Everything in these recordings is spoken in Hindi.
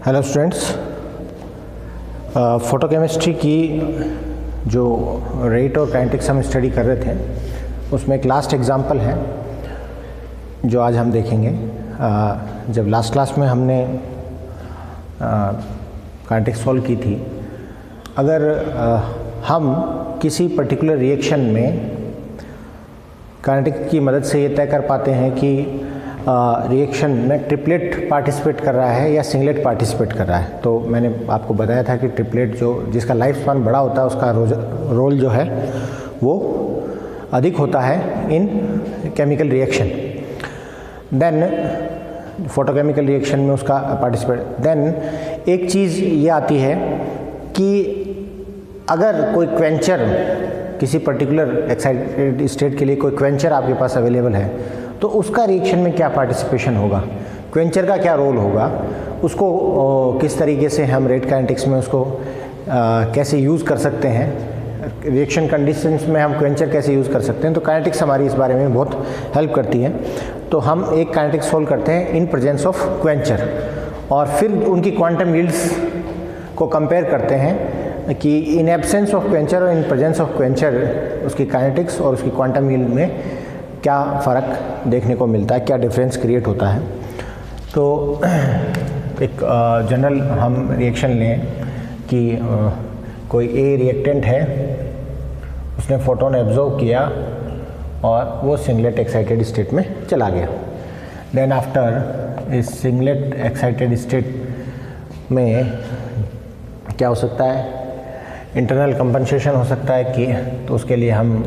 हेलो स्टूडेंट्स, फोटोकेमिस्ट्री की जो रेट और काइनेटिक्स हम स्टडी कर रहे थे उसमें एक लास्ट एग्जांपल है जो आज हम देखेंगे। जब लास्ट क्लास में हमने काइनेटिक्स सॉल्व की थी, अगर हम किसी पर्टिकुलर रिएक्शन में काइनेटिक्स की मदद से ये तय कर पाते हैं कि रिएक्शन में ट्रिपलेट पार्टिसिपेट कर रहा है या सिंगलेट पार्टिसिपेट कर रहा है, तो मैंने आपको बताया था कि ट्रिपलेट जो जिसका लाइफ स्पान बड़ा होता है उसका रोल जो है वो अधिक होता है इन chemical reaction. Then photochemical reaction में उसका पार्टिसिपेट। देन एक चीज़ ये आती है कि अगर कोई क्वेंचर किसी पर्टिकुलर एक्साइटेड स्टेट के लिए कोई क्वेंचर आपके पास अवेलेबल है तो उसका रिएक्शन में क्या पार्टिसिपेशन होगा, क्वेंचर का क्या रोल होगा, उसको किस तरीके से हम रेट काइनेटिक्स में उसको कैसे यूज़ कर सकते हैं, रिएक्शन कंडीशंस में हम क्वेंचर कैसे यूज़ कर सकते हैं। तो काइनेटिक्स हमारी इस बारे में बहुत हेल्प करती है। तो हम एक काइनेटिक्स सोल्व करते हैं इन प्रेजेंस ऑफ क्वेंचर और फिर उनकी क्वांटम यील्ड्स को कंपेयर करते हैं कि इन एब्सेंस ऑफ क्वेंचर और इन प्रेजेंस ऑफ क्वेंचर उसकी काइनेटिक्स और उसकी क्वांटम यील्ड में क्या फ़र्क देखने को मिलता है, क्या डिफरेंस क्रिएट होता है। तो एक जनरल हम रिएक्शन लें कि कोई ए रिएक्टेंट है, उसने फोटोन एब्जॉर्ब किया और वो सिंगलेट एक्साइटेड स्टेट में चला गया। देन आफ्टर इस सिंगलेट एक्साइटेड स्टेट में क्या हो सकता है, इंटरनल कंपनसेशन हो सकता है कि तो उसके लिए हम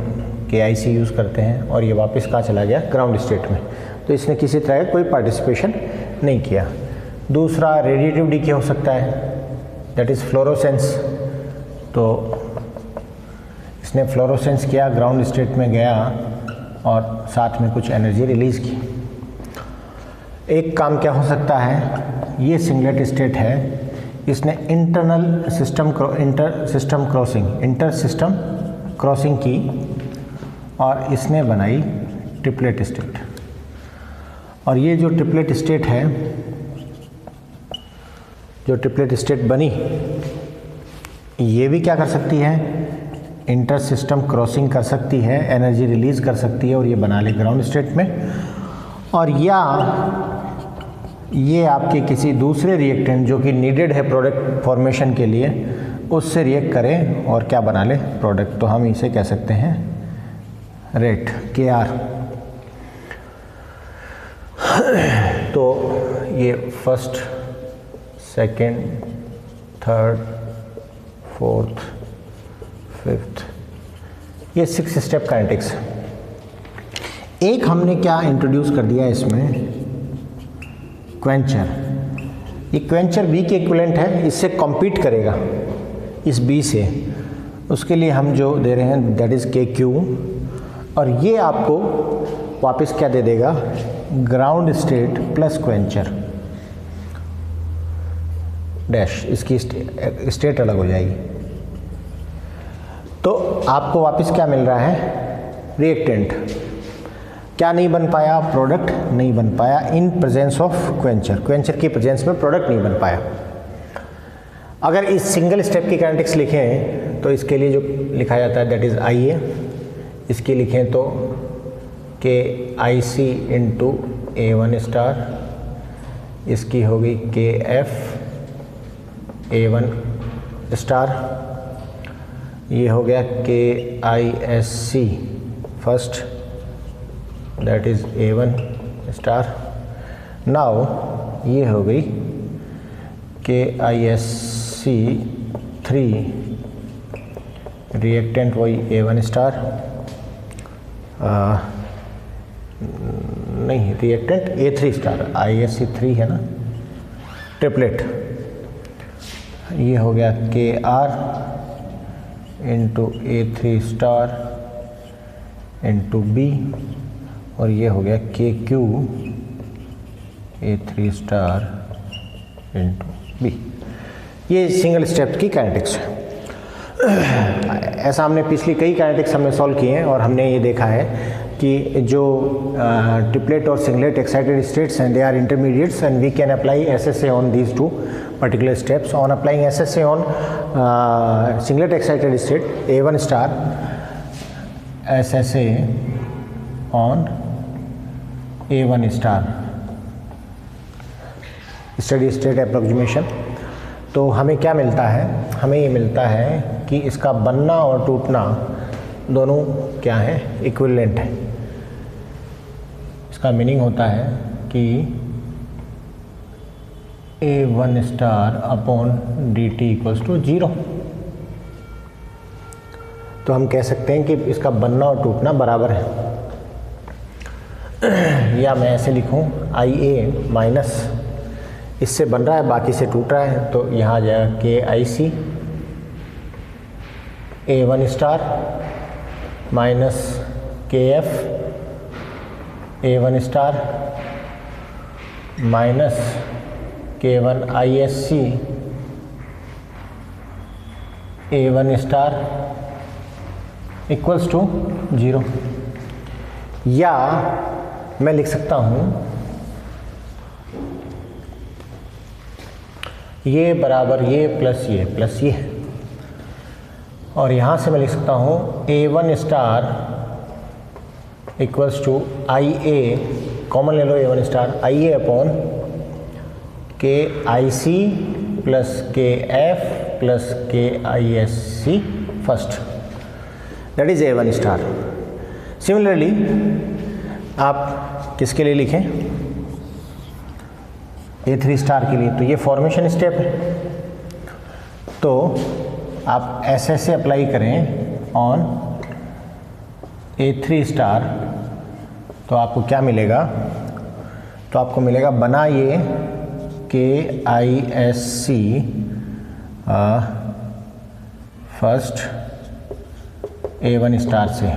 KIC यूज़ करते हैं और ये वापस कहाँ चला गया, ग्राउंड स्टेट में। तो इसने किसी तरह का कोई पार्टिसिपेशन नहीं किया। दूसरा रेडिएटिव डीके हो सकता है, दैट इज़ फ्लोरोसेंस। तो इसने फ्लोरोसेंस किया, ग्राउंड स्टेट में गया और साथ में कुछ एनर्जी रिलीज़ की। एक काम क्या हो सकता है, ये सिंगलेट स्टेट है, इसने इंटर सिस्टम क्रॉसिंग की और इसने बनाई ट्रिपलेट स्टेट। और ये जो ट्रिपलेट स्टेट है, जो ट्रिपलेट स्टेट बनी, ये भी क्या कर सकती है, इंटर सिस्टम क्रॉसिंग कर सकती है, एनर्जी रिलीज कर सकती है और ये बना ले ग्राउंड स्टेट में। और या ये आपके किसी दूसरे रिएक्टेंट जो कि नीडेड है प्रोडक्ट फॉर्मेशन के लिए, उससे रिएक्ट करें और क्या बना ले, प्रोडक्ट। तो हम इसे कह सकते हैं रेट KR। तो ये first, second, third, fourth, fifth, ये 6 स्टेप काइनेटिक्स। एक हमने क्या इंट्रोड्यूस कर दिया इसमें, क्वेंचर। ये क्वेंचर B के इक्विवेलेंट है, इससे कॉम्पीट करेगा इस B से, उसके लिए हम जो दे रहे हैं दैट इज़ KQ। और ये आपको वापस क्या दे देगा, ground state plus Quencher dash, इसकी स्टेट अलग हो जाएगी। तो आपको वापस क्या मिल रहा है, रिएक्टेंट। क्या नहीं बन पाया, प्रोडक्ट नहीं बन पाया in presence of Quencher, Quencher की प्रेजेंस में प्रोडक्ट नहीं बन पाया। अगर इस सिंगल स्टेप की काइनेटिक्स लिखें तो इसके लिए जो लिखा जाता है दैट इज़ IA। इसकी लिखें तो KIC इंटू A1 स्टार, इसकी होगी KF A1 स्टार, ये हो गया KISC first that is A1 star. Now ये हो गई KISC 3, रिएक्टेंट वही A1 स्टार, नहीं रिएक्टेंट A3 स्टार, ISC 3 है ना, ट्रिपलेट। ये हो गया KR into A3 star into B और ये हो गया KQ A3 star into B। ये सिंगल स्टेप की काइनेटिक्स है। ऐसा हमने पिछली कई काइनेटिक्स हमने सॉल्व किए हैं और हमने ये देखा है कि कि जो ट्रिपलेट और सिंगलेट एक्साइटेड स्टेट्स हैं, they are intermediates and we can apply SSA on these two particular steps. On applying SSA on singlet excited state, A1 star, SSA on A1 star, steady state approximation. तो हमें क्या मिलता है? हमें ये मिलता है कि इसका बनना और टूटना दोनों क्या है? इक्विवेलेंट है। इसका मीनिंग होता है कि A1 star upon dt equals to 0। तो हम कह सकते हैं कि इसका बनना और टूटना बराबर है। या मैं ऐसे लिखूं IA माइनस, इससे बन रहा है बाकी से टूट रहा है, तो यहाँ आ जाएगा KIC A1 star minus KF A1 star minus K1 ISC A1 star equals to 0। या मैं लिख सकता हूँ ये बराबर ये प्लस ये, और यहाँ से मैं लिख सकता हूँ A1 star equals to IA, common ले लो A1 star, IA upon KIC plus KF plus KISC first, that is A1 star. Similarly आप किसके लिए लिखें? A3 स्टार के लिए, तो ये फॉर्मेशन स्टेप है, तो आप SSA अप्लाई करें ऑन A3 स्टार, तो आपको क्या मिलेगा? तो आपको मिलेगा बना ये KISC फर्स्ट A1 स्टार से,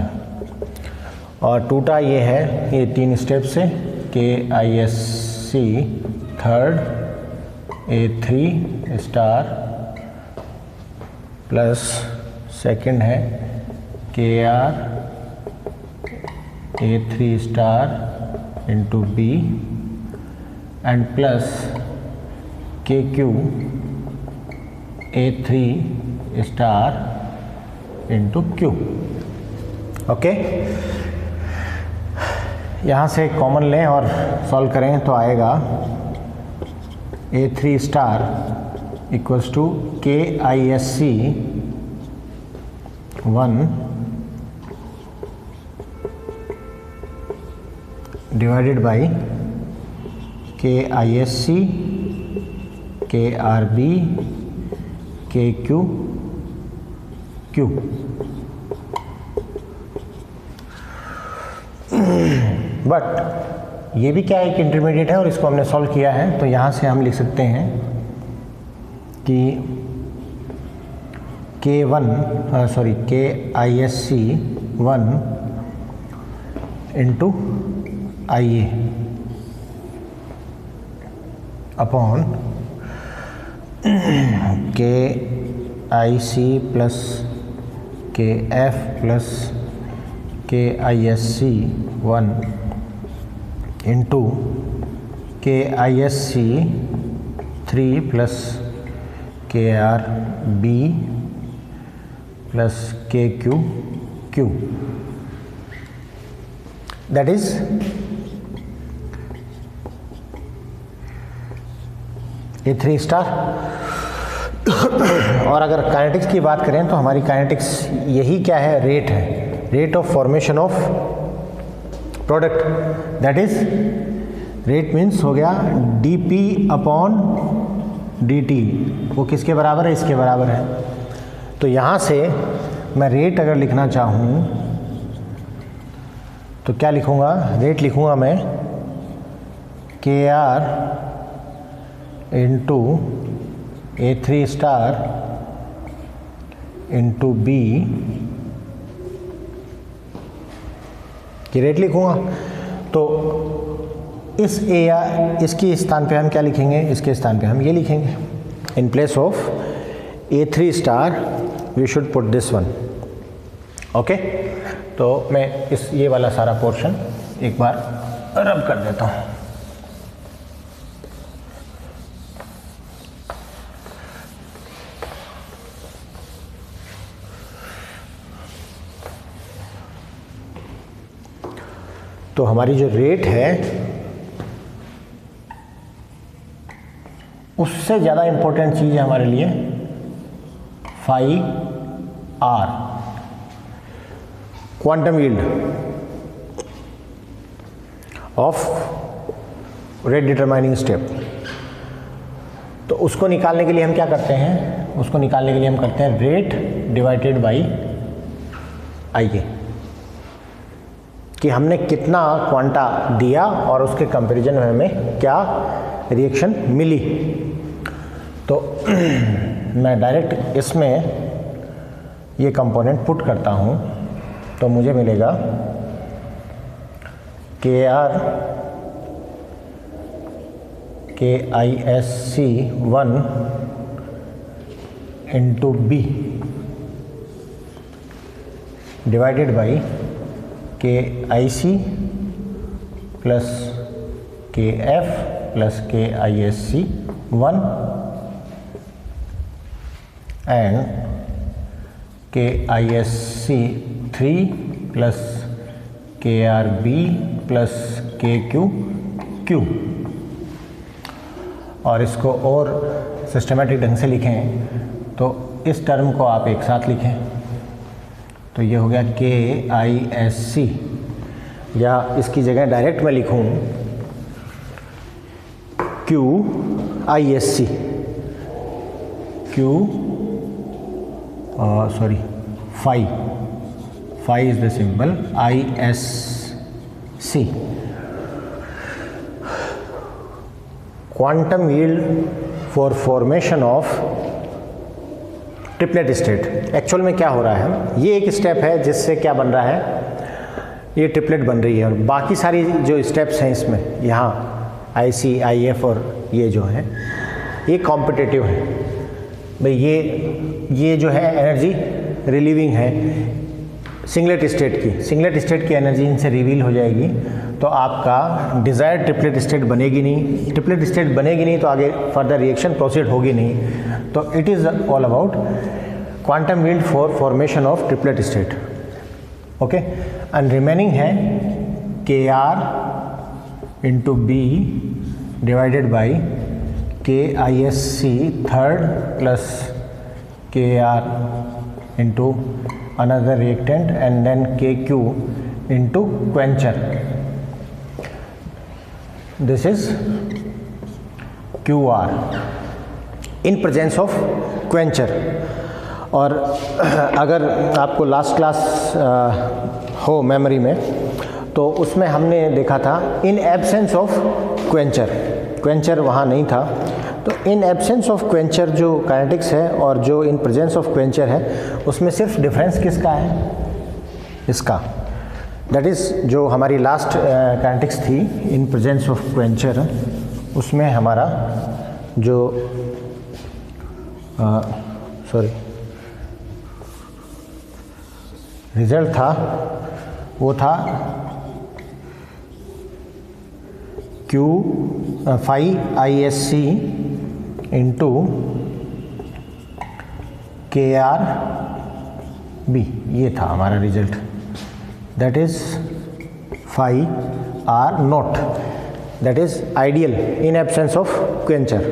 और टूटा ये है ये 3 स्टेप से KISC third A3 star plus second है KR A3 star into B and plus KQ A3 star into Q। Okay, यहाँ से कॉमन लें और सॉल्व करें तो आएगा A3 star equals to KISC 1 divided by KISC KRB KQ Q। But ये भी क्या है कि इंटरमीडिएट है और इसको हमने सॉल्व किया है, तो यहाँ से हम लिख सकते हैं कि KISC 1 into IA upon KIC plus KF plus KISC 1 into KISC 3 plus KRB plus KQ Q, that is A3 star. और अगर काइनेटिक्स की बात करें तो हमारी काइनेटिक्स यही क्या है? रेट है, rate of formation of product, that is rate means हो गया dP अपॉन dt। वो किसके बराबर है? इसके बराबर है। तो यहाँ से मैं रेट अगर लिखना चाहूँ तो क्या लिखूँगा? रेट लिखूँगा मैं KR into A3 star into B, की रेट लिखूँगा। तो इस A या इसके स्थान पे हम क्या लिखेंगे? इसके स्थान पे हम ये लिखेंगे, in place of A3 star we should put this one. Okay, तो मैं इस ये वाला सारा पोर्शन एक बार रब कर देता हूँ। तो हमारी जो रेट है उससे ज़्यादा इम्पोर्टेंट चीज़ है हमारे लिए phi R, quantum yield of rate determining step. तो उसको निकालने के लिए हम क्या करते हैं, उसको निकालने के लिए हम करते हैं रेट डिवाइडेड बाई आई ए, कि हमने कितना क्वांटा दिया और उसके कंपैरिजन में हमें क्या रिएक्शन मिली। तो मैं डायरेक्ट इसमें ये कंपोनेंट पुट करता हूँ, तो मुझे मिलेगा K R K I S C 1 into B divided by K I C plus K F plus K I S C 1 and K I S C 3 plus K R B plus K Q Q. और इसको और सिस्टमेटिक ढंग से लिखें तो इस टर्म को आप एक साथ लिखें, तो ये हो गया के आई एस सी, या इसकी जगह डायरेक्ट मैं लिखूँ Q I S C, Q sorry phi is the symbol I S C. Quantum yield for formation of triplet state. Actual में क्या हो रहा है, ये एक स्टेप है जिससे क्या बन रहा है, ये ट्रिपलेट बन रही है, और बाकी सारी जो स्टेप्स हैं इसमें यहाँ आई सी आई एफ और ये जो है ये कॉम्पिटिटिव है भाई। ये जो है एनर्जी रिलीविंग है सिंगलेट स्टेट की, सिंगलेट स्टेट की एनर्जी इनसे रिवील हो जाएगी, तो आपका डिज़ायर्ड ट्रिपलेट स्टेट बनेगी नहीं। ट्रिपलेट स्टेट बनेगी नहीं तो आगे फर्दर रिएक्शन प्रोसीड होगी नहीं। तो it is all about quantum yield for formation of triplet state. Okay, and remaining है K R into B divided by K I S C third plus K R into another reactant and then KQ into quencher. This is QR in presence of quencher. और अगर आपको लास्ट क्लास हो मेमोरी में तो उसमें हमने देखा था इन एब्सेंस ऑफ क्वेंचर, क्वेंचर वहाँ नहीं था। तो इन एब्सेंस ऑफ क्वेंचर जो काइनेटिक्स है और जो इन प्रेजेंस ऑफ क्वेंचर है उसमें सिर्फ डिफरेंस किसका है, इसका। दैट इज़ जो हमारी लास्ट काइनेटिक्स थी इन प्रेजेंस ऑफ क्वेंचर, उसमें हमारा जो रिजल्ट था वो था Q phi I S C into K R B, ये था हमारा result. That is phi R naught, that is ideal in absence of quencher.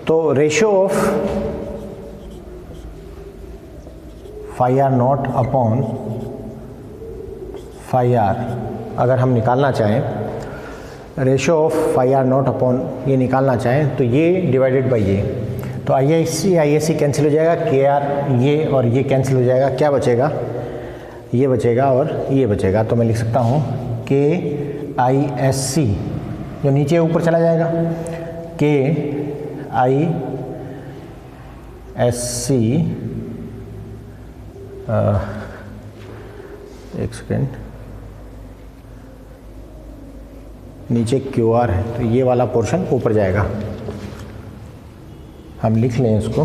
तो ratio of phi R naught upon phi R अगर हम निकालना चाहें, ratio of phi R naught upon ये निकालना चाहें तो ये डिवाइडेड बाई ये, तो आई एस सी कैंसिल हो जाएगा, के आर ये और ये कैंसिल हो जाएगा, क्या बचेगा, ये बचेगा और ये बचेगा। तो मैं लिख सकता हूँ के आई एस सी जो नीचे ऊपर चला जाएगा, के आई एस सी एक सेकेंड, नीचे क्यू आर है तो ये वाला पोर्शन ऊपर जाएगा। हम लिख लें इसको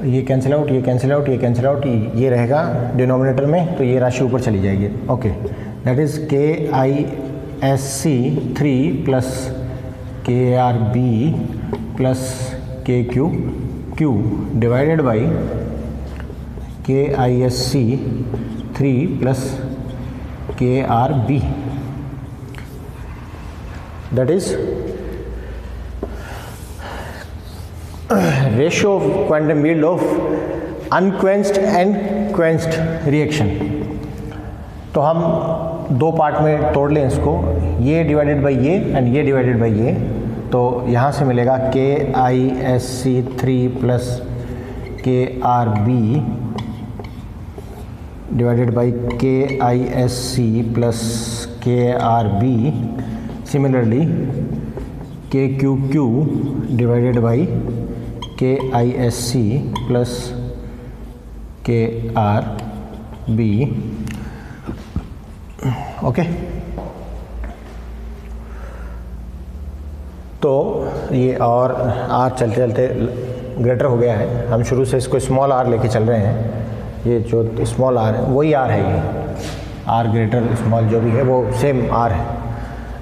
ये कैंसिल आउट, ये कैंसिल आउट, ये कैंसिल आउट, ये रहेगा डिनोमिनेटर में, तो ये राशि ऊपर चली जाएगी। Okay, that is KISC3 plus KRB plus KQQ divided by KISC3 plus KRB, that is ratio of quantum yield of unquenched and quenched reaction. तो हम दो पार्ट में तोड़ लें इसको, ये डिवाइडेड बाई ये एंड ये डिवाइडेड बाई ये, तो यहाँ से मिलेगा KISC3 plus KRB divided by KISC plus KRB, similarly KQQ divided by KISC plus KRB। Okay, तो ये और R चलते चलते ग्रेटर हो गया है। हम शुरू से इसको स्मॉल r लेके चल रहे हैं, ये जो स्मॉल r है वही r है, ये r ग्रेटर स्मॉल जो भी है वो सेम r है,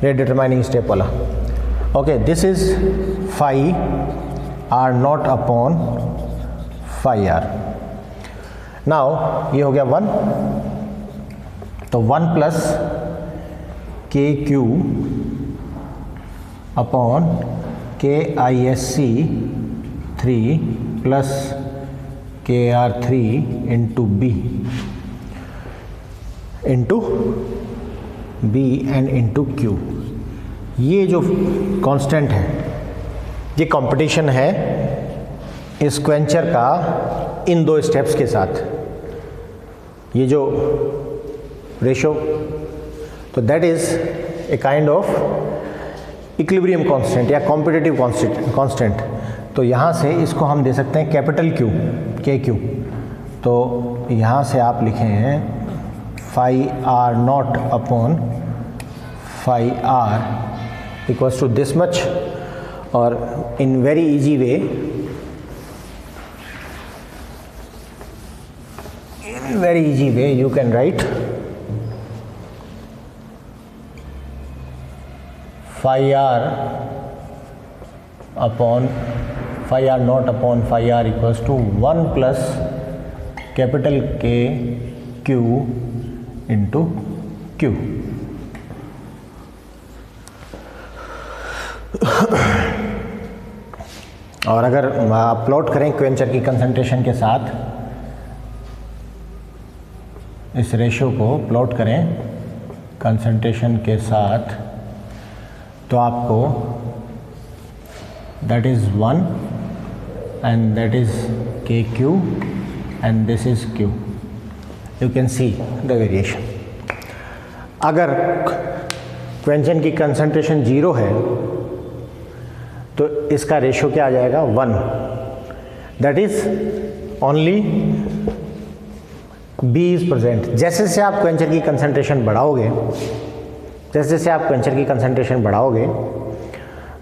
रेट डिटरमाइनिंग स्टेप वाला। Okay, this is phi r not upon phi r। Now ये हो गया 1, तो 1 plus KQ upon KISC3 plus KR3 into B and into Q। ये जो कांस्टेंट है, ये कंपटीशन है इस क्वेंचर का इन दो स्टेप्स के साथ, ये जो रेशो, तो that is a kind of equilibrium constant या कॉम्पिटिटिव कांस्टेंट। तो यहाँ से इसको हम दे सकते हैं कैपिटल Q, KQ। तो यहाँ से आप लिखे हैं phi r not upon phi r equals to this much, और in very easy way you can write phi r upon phi r naught upon phi r equals to 1 plus capital K Q into Q। और अगर आप प्लॉट करें क्वेंचर की कंसंट्रेशन के साथ, इस रेशियो को प्लॉट करें कंसंट्रेशन के साथ, तो आपको that is 1 and that is KQ and this is Q। You can see the variation. अगर क्वेंचर की कंसंट्रेशन 0 है तो इसका रेशियो क्या आ जाएगा 1, that is only B is present. जैसे जैसे आप क्वेंचर की कंसंट्रेशन बढ़ाओगे,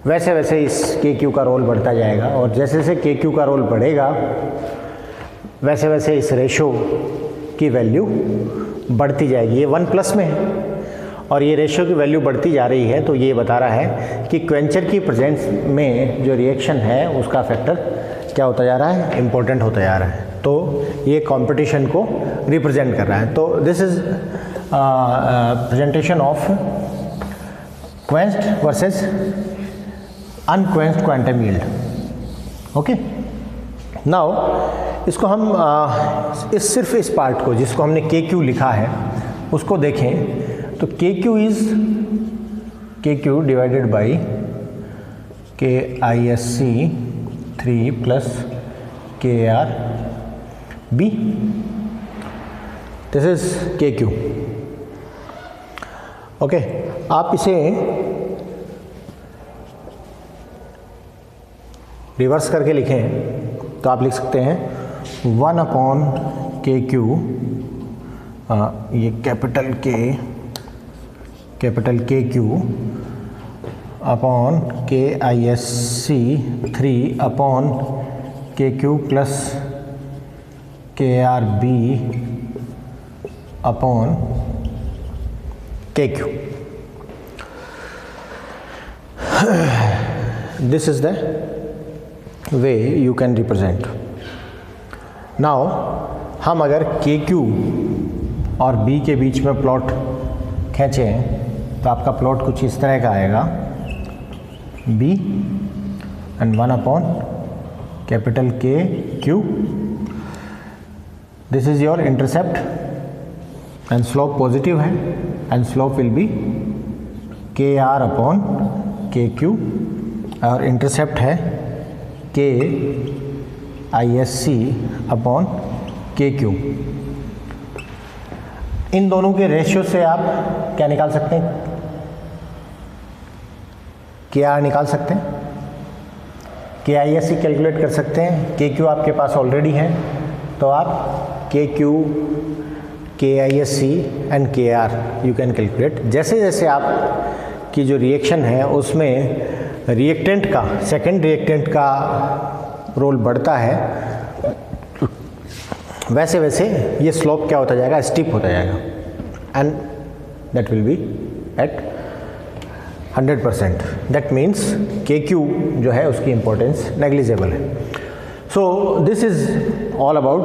वैसे वैसे इस KQ का रोल बढ़ता जाएगा, और जैसे जैसे KQ का रोल बढ़ेगा वैसे वैसे इस रेशियो की वैल्यू बढ़ती जाएगी। ये 1 प्लस में है और ये रेशियो की वैल्यू बढ़ती जा रही है, तो ये बता रहा है कि क्वेंचर की प्रेजेंस में जो रिएक्शन है उसका फैक्टर क्या होता जा रहा है, इम्पोर्टेंट होता जा रहा है। तो ये कंपटीशन को रिप्रेजेंट कर रहा है। तो this is presentation of quenched versus unquenched quantum yield. Okay, now इसको हम सिर्फ इस पार्ट को जिसको हमने KQ लिखा है उसको देखें, तो KQ is KQ divided by KISC3 plus KRB, this is KQ। Okay, आप इसे रिवर्स करके लिखें तो आप लिख सकते हैं 1 अपॉन KQ, ये capital KQ upon KISC3 upon KQ plus KRB upon KQ. This is the way you can represent. Now हम अगर KQ और B के बीच में प्लॉट खींचें तो आपका प्लॉट कुछ इस तरह का आएगा, B and 1 upon capital KQ. This is your intercept and slope positive है and slope will be KR upon KQ और intercept है KISC upon KQ. इन दोनों के रेशियो से आप क्या निकाल सकते हैं? KR निकाल सकते हैं, KISC कैलकुलेट कर सकते हैं, KQ आपके पास ऑलरेडी है तो आप KQ, KISC and KR you can calculate. जैसे जैसे आप की जो रिएक्शन है उसमें रिएक्टेंट का, सेकेंड रिएक्टेंट का रोल बढ़ता है, वैसे वैसे ये स्लोप क्या होता जाएगा, स्टीप होता जाएगा and that will be at 100%. That means KQ जो है उसकी इम्पोर्टेंस नेग्लिजिबल है. So this is all about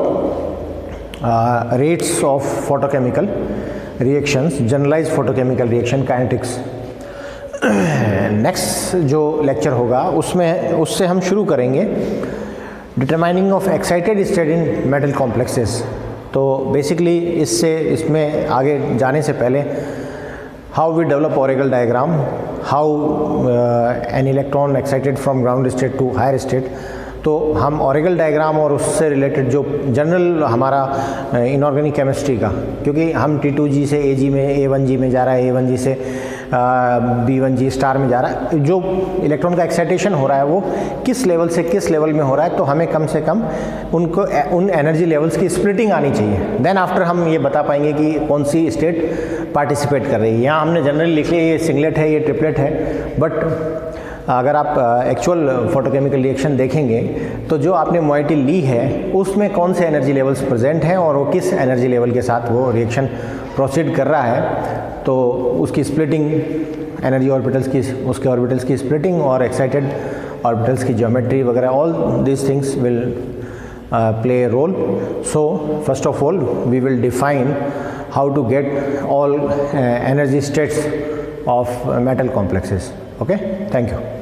rates of photochemical reactions, generalise photochemical reaction kinetics. Next जो लेक्चर होगा उससे हम शुरू करेंगे determining of excited state in metal complexes. तो बेसिकली इसमें आगे जाने से पहले how we develop Orgel diagram, how an electron excited from ground state to higher state. तो हम ऑरेगल डायग्राम और उससे रिलेटेड जो जनरल हमारा इनऑर्गेनिक केमिस्ट्री का, क्योंकि हम T2G से AG में, A1G में जा रहा है, A1G से B1G स्टार में जा रहा है, जो इलेक्ट्रॉन का एक्साइटेशन हो रहा है वो किस लेवल से किस लेवल में हो रहा है, तो हमें कम से कम उन एनर्जी लेवल्स की स्प्लिटिंग आनी चाहिए. देन आफ्टर हम ये बता पाएंगे कि कौन सी स्टेट पार्टिसिपेट कर रही है. यहाँ हमने जनरली लिख लिया ये सिंगलेट है, ये ट्रिपलेट है, बट अगर आप एक्चुअल फोटोकेमिकल रिएक्शन देखेंगे तो जो आपने मोइटी ली है उसमें कौन से एनर्जी लेवल्स प्रेजेंट हैं और वो किस एनर्जी लेवल के साथ वो रिएक्शन प्रोसीड कर रहा है, तो उसकी स्प्लिटिंग, एनर्जी ऑर्बिटल्स की, उसके ऑर्बिटल्स की स्प्लिटिंग और एक्साइटेड ऑर्बिटल्स की ज्योमेट्री वगैरह, all this things will play a role. So first of all we will define how to get all energy states of metal complexes. Okay, thank you.